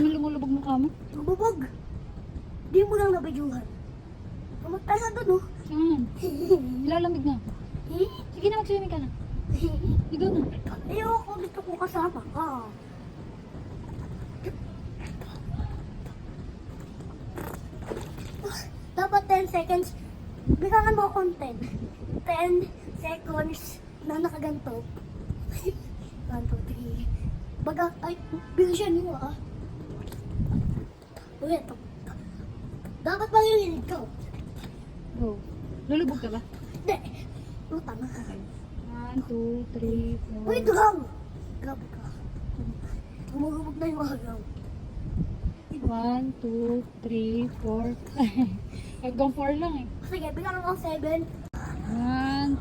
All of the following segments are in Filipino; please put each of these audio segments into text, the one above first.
naman lumulubog mukha mo. Lububog. Di mo lang nabidyuhan. Pumunta na doon, oh. Saan? Lalamig na ako. Sige na, mag-swimming ka na. Ikaw na. Ayoko, gusto ko kasama ka. Dapat 10 seconds. Bilangan mo akong 10. 10 seconds na nakaganto. 1, 2, 3. Baga, ay, bilisan mo ah. Uy, ito. Dapat manginginig ka. Go. Lulubog ka ba? Hindi. Ano, tama. Okay. 1, 2, 3, 4. Wait lang. Grabe ka. Lumulubog na yung agaw. 1, 2, 3, 4. Hanggang 4 lang eh. Sige, bilangan mo 7. 1,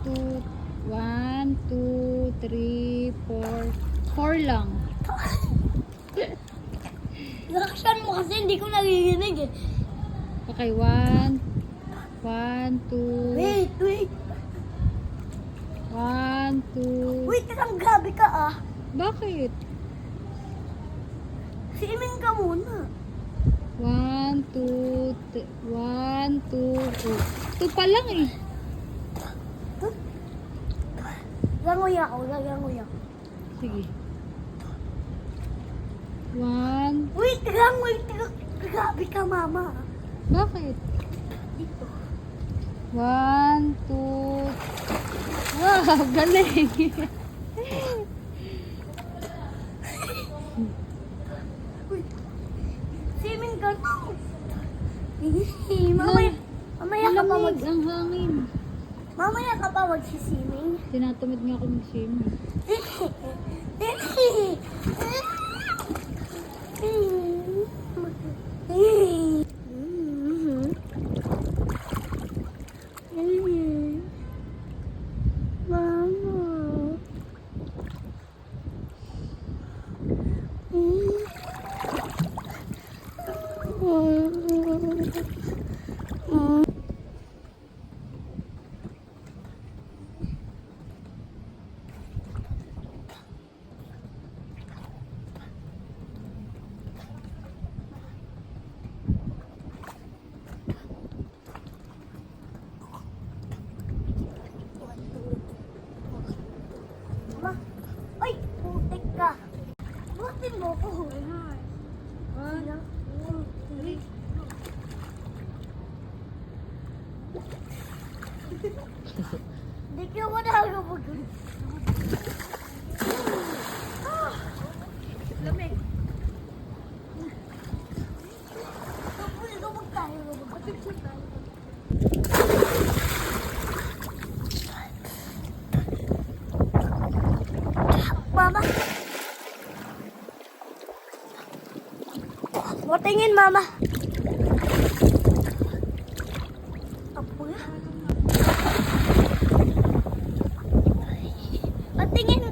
2, 3, 4. 4 lang. Laksan mo kasi hindi ko naririnig eh. Okay, 1, 2, Wait. 1, 2. Wait lang, grabe ka ah. Bakit? Swimming ka muna. 1, 2, 1, 2, 2 pa lang eh. Langoy ako. Sige. 1. Wait lang. Grabe ka, mama. Bakit? Dito. 1, 2. Wow, galing. Swimming ka na. Mamaya ka pa Malamig ang hangin. Mamaya ka pa magsiswimming. Tinatamad nga ako mag-swimming. Mama. Ma, ay, putik ka. Buhatin mo ko. One, two, three. Hindi ka mo nakakabog. Lamig. Gabog tayo. Gabog tayo. Mama. Tingin, mama. Apo ya? Patingin.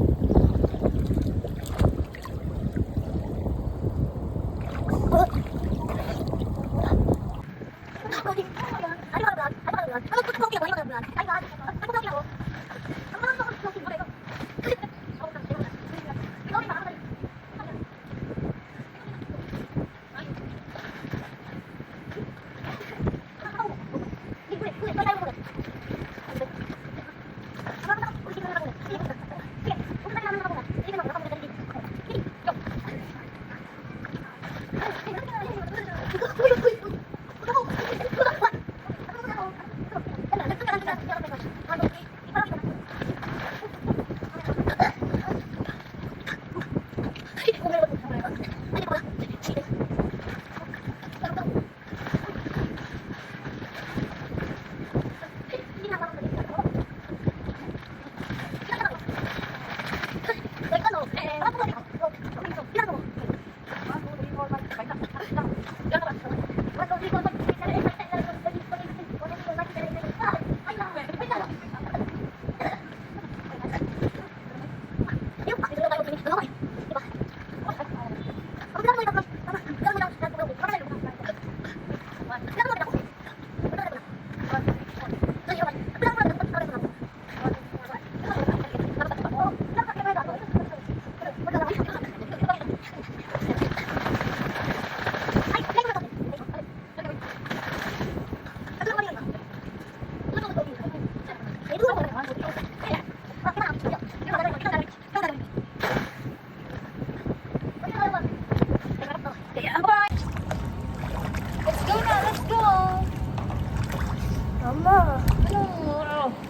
Mama.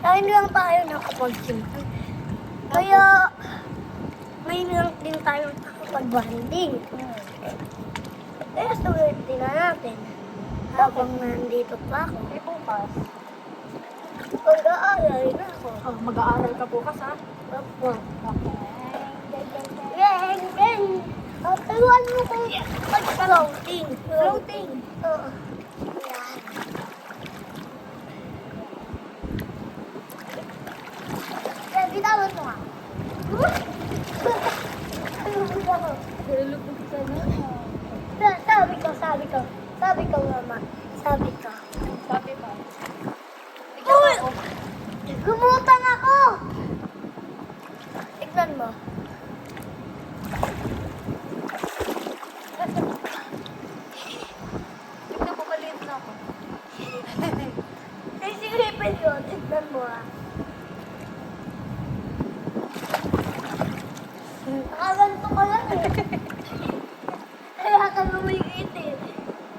Kain lang tayo nakapag-simple. Kaya, ngayon lang din tayo nakapag-banding. Kaya suwerte na natin. Habang nandito pa ako. Eh, bukas. Pag-aaral na ako. Oh, mag-aaral ka bukas, ha? Opo. Okay. Geng, geng. Turuan mo kung pag-floating. Floating. Oo. Yan. Yan, bitawan mo nga. Lulubog ka na. Sabi ko, mama. Sabi ko. Sabi mo. Uy! Gumutang ako! Tignan mo. Tignan mo, maliit na ako. Sisilipin yun. Tignan mo ah. Nakaganto ka lang eh. Kaya ka lumigit eh.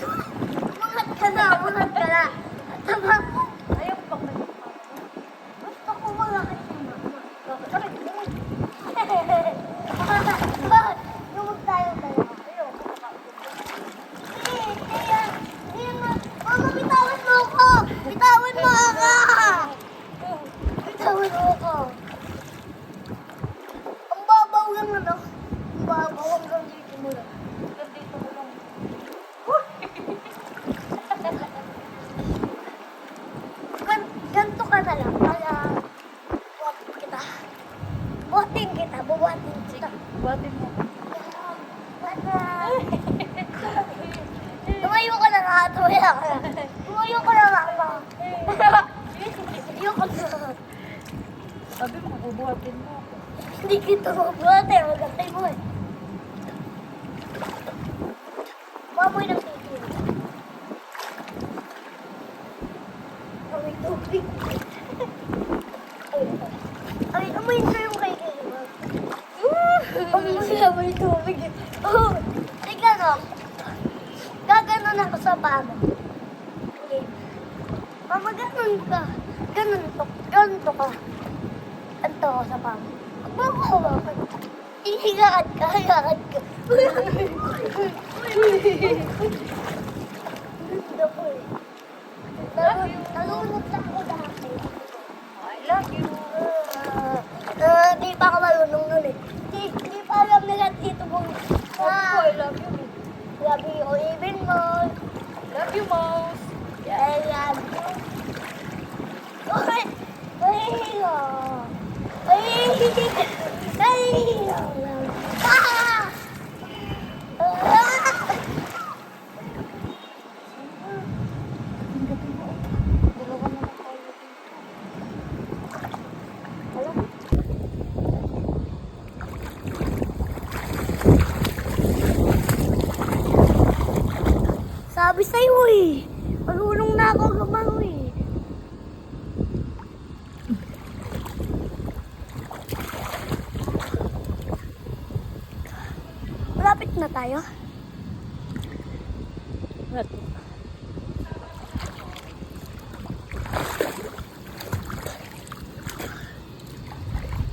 Umangat ka na. Tama. Ayaw ko bang Gusto ko malaki si mama. Lumog tayo dalawa. Mama, bitawan mo ako! Bitawan mo ako! Bitawan mo ako! Ang babaw lang ano? Ang babaw hanggang dito mo lang. Dito mo lang. Ganto ka na lang. Kaya, buhatin kita. Buhatin kita. Buhatin mo. Tumayo ka na nga. Tumayo ka na nga. Tumayo ka na. Sabi mo, bubuhatin mo ako. Hindi kita mabuhatin. Magantay mo eh. Mamoy ng titi. Amoy tubig. Ay, amoy na yung kay Kayma. Amoy tubig. Oh, tignan o. Gaganon ako sa pamo. Okay. Mama, ganon ka. Ganito ka. Ganito ka sa pamo. Huwag mo ako hawakan. Ihigakad ka. Ganda po eh. Nalunod lang ako dati. I love you. Di pa ako marunong nun eh. Di pa alam nila dito kung Sabi ko, I love you. love you even more. Love you, Mouse. I love you. Ay! Ah! Dalawa na lang tayo. Alam mo? Sabi sa'yo eh. Marunong na ako lumaro eh. Malapit na tayo. What?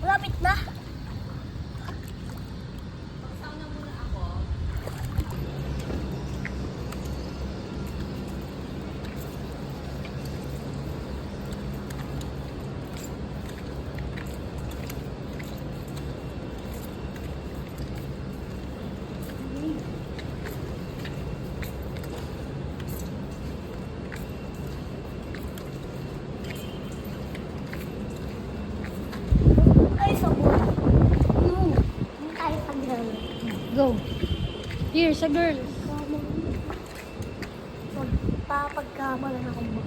Malapit na. Ay, sa buhay. No. Tayo pag-girl. Go. Here, sa girls. Papagkamalan ako mo.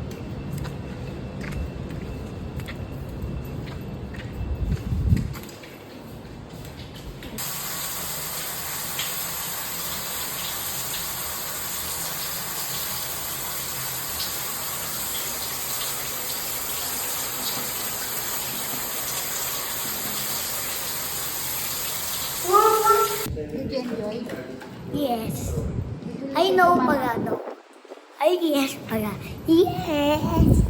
Did you enjoy? Yes. I know pala, no? Ay, yes pala. Yes!